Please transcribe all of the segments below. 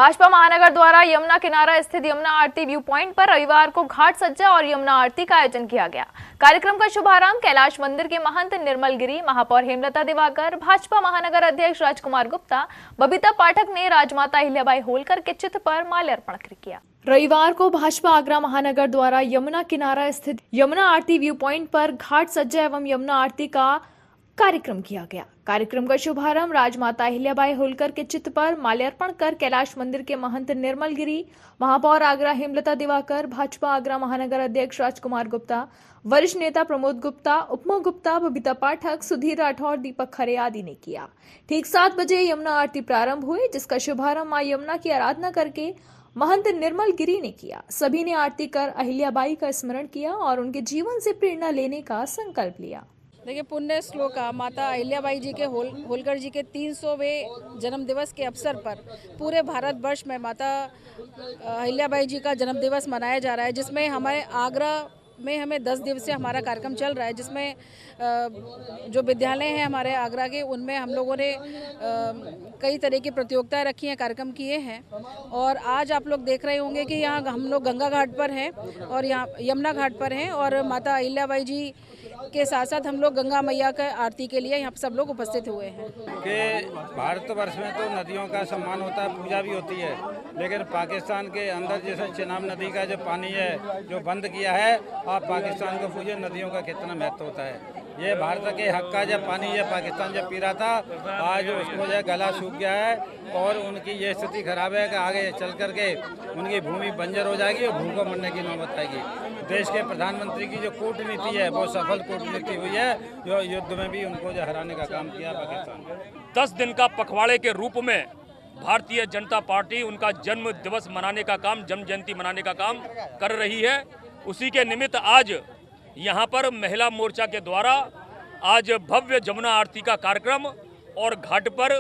भाजपा महानगर द्वारा यमुना किनारा स्थित यमुना आरती व्यू पॉइंट पर रविवार को घाट सज्जा और यमुना आरती का आयोजन किया गया। कार्यक्रम का शुभारंभ कैलाश मंदिर के महंत निर्मल गिरी, महापौर हेमलता दिवाकर, भाजपा महानगर अध्यक्ष राजकुमार गुप्ता, बबीता पाठक ने राजमाता अहिल्याबाई होलकर के चित्र पर माल्यार्पण किया। रविवार को भाजपा आगरा महानगर द्वारा यमुना किनारा स्थित यमुना आरती व्यू पॉइंट पर घाट सज्जा एवं यमुना आरती का कार्यक्रम किया गया। कार्यक्रम का शुभारंभ राजमाता अहिल्याबाई होलकर के चित्र पर माल्यार्पण कर कैलाश मंदिर के महंत निर्मल गिरी, महापौर आगरा हेमलता दिवाकर, भाजपा आगरा महानगर अध्यक्ष राजकुमार गुप्ता, वरिष्ठ नेता प्रमोद गुप्ता, उपमा गुप्ता, बबीता पाठक, सुधीर राठौर, दीपक खरे आदि ने किया। ठीक 7 बजे यमुना आरती प्रारंभ हुई, जिसका शुभारंभ मां यमुना की आराधना करके महंत निर्मल गिरी ने किया। सभी ने आरती कर अहिल्याबाई का स्मरण किया और उनके जीवन से प्रेरणा लेने का संकल्प लिया। देखिए, पुण्य श्लोका माता अहिल्याबाई जी के होलकर जी के 300वें जन्म दिवस के अवसर पर पूरे भारतवर्ष में माता अहिल्याबाई जी का जन्म दिवस मनाया जा रहा है, जिसमें हमारे आगरा में हमें 10 दिवसीय हमारा कार्यक्रम चल रहा है, जिसमें जो विद्यालय हैं हमारे आगरा के, उनमें हम लोगों ने कई तरह की प्रतियोगिताएं रखी हैं, कार्यक्रम किए हैं। और आज आप लोग देख रहे होंगे कि यहाँ हम लोग गंगा घाट पर हैं और यहाँ यमुना घाट पर हैं, और माता अहिल्याबाई जी के साथ साथ हम लोग गंगा मैया का आरती के लिए यहाँ सब लोग उपस्थित हुए हैं। कि भारतवर्ष में तो नदियों का सम्मान होता है, पूजा भी होती है, लेकिन पाकिस्तान के अंदर जैसे चिनाब नदी का जो पानी है जो बंद किया है, आप पाकिस्तान को पूछे नदियों का कितना महत्व होता है। ये भारत के हक का जब पानी ये पाकिस्तान जब पी रहा था, आज उसको जो गला सूख गया है और उनकी ये स्थिति खराब है कि आगे चल करके उनकी भूमि बंजर हो जाएगी और भूखों मरने की नौबत आएगी। देश के प्रधानमंत्री की जो कूटनीति है वो सफल कूटनीति हुई है, जो युद्ध में भी उनको जो हराने का काम किया पाकिस्तान। 10 दिन का पखवाड़े के रूप में भारतीय जनता पार्टी उनका जन्म दिवस मनाने का काम, जन्म जयंती मनाने का काम कर रही है। उसी के निमित्त आज यहाँ पर महिला मोर्चा के द्वारा आज भव्य जमुना आरती का कार्यक्रम और घाट पर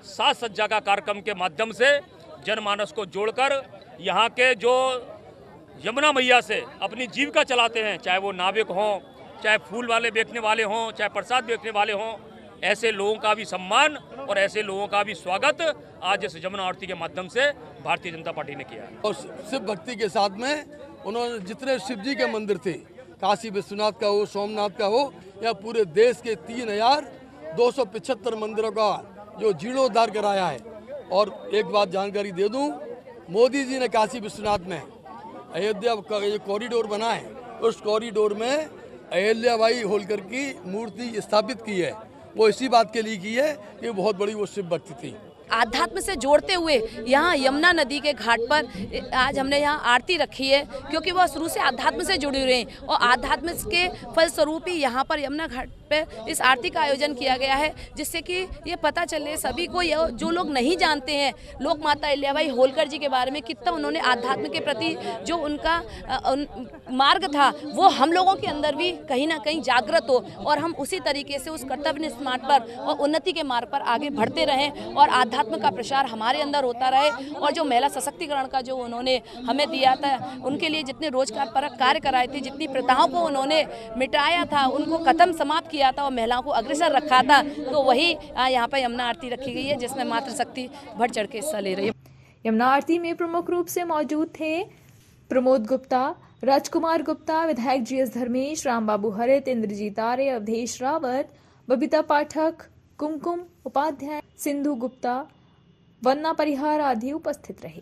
साज सज्जा का कार्यक्रम के माध्यम से जनमानस को जोड़कर यहाँ के जो यमुना मैया से अपनी जीविका चलाते हैं, चाहे वो नाविक हों, चाहे फूल वाले बेचने वाले हों, चाहे प्रसाद बेचने वाले हों, ऐसे लोगों का भी सम्मान और ऐसे लोगों का भी स्वागत आज इस जमुना आरती के माध्यम से भारतीय जनता पार्टी ने किया है। और शिव भक्ति के साथ में उन्होंने जितने शिव जी के मंदिर थे, काशी विश्वनाथ का हो, सोमनाथ का हो, या पूरे देश के 3275 मंदिरों का जो जीर्णोद्धार कराया है। और एक बात जानकारी दे दूं, मोदी जी ने काशी विश्वनाथ में अयोध्या का ये कॉरिडोर बना है, उस कॉरिडोर में अहिल्याबाई होलकर की मूर्ति स्थापित की है। वो इसी बात के लिए की है कि बहुत बड़ी वो शिव भक्ति थी। आध्यात्म से जोड़ते हुए यहाँ यमुना नदी के घाट पर आज हमने यहाँ आरती रखी है, क्योंकि वह शुरू से आध्यात्म से जुड़ी हुई हैं और आध्यात्म के फलस्वरूप ही यहाँ पर यमुना घाट पे इस आरती का आयोजन किया गया है, जिससे कि ये पता चले सभी को, जो लोग नहीं जानते हैं लोक माता अहिल्याबाई होलकर जी के बारे में, कितना उन्होंने आध्यात्म के प्रति जो उनका मार्ग था वो हम लोगों के अंदर भी कहीं ना कहीं जागृत हो और हम उसी तरीके से उस कर्तव्य स्मार्ट पर और उन्नति के मार्ग पर आगे बढ़ते रहें और आध्यात्म का प्रसार हमारे अंदर होता रहे। और जो महिला सशक्तिकरण का जो उन्होंने हमें दिया था, उनके लिए जितने रोजगार परक कार्य कराए थे, जितनी प्रथाओं को उन्होंने मिटाया था, उनको खत्म समाप्त किया था और महिलाओं को अग्रसर रखा था, तो वही यहाँ पर यमुना आरती रखी गई है, जिसमें मातृशक्ति बढ़ चढ़ के हिस्सा ले रही है। यमुना आरती में प्रमुख रूप से मौजूद थे प्रमोद गुप्ता, राजकुमार गुप्ता, विधायक GS धर्मेश, रामबाबू हरित, इंद्रजीत आर्य, अवधेश रावत, बबीता पाठक, कुमकुम उपाध्याय, सिंधु गुप्ता, वन्ना परिहार आदि उपस्थित रहे।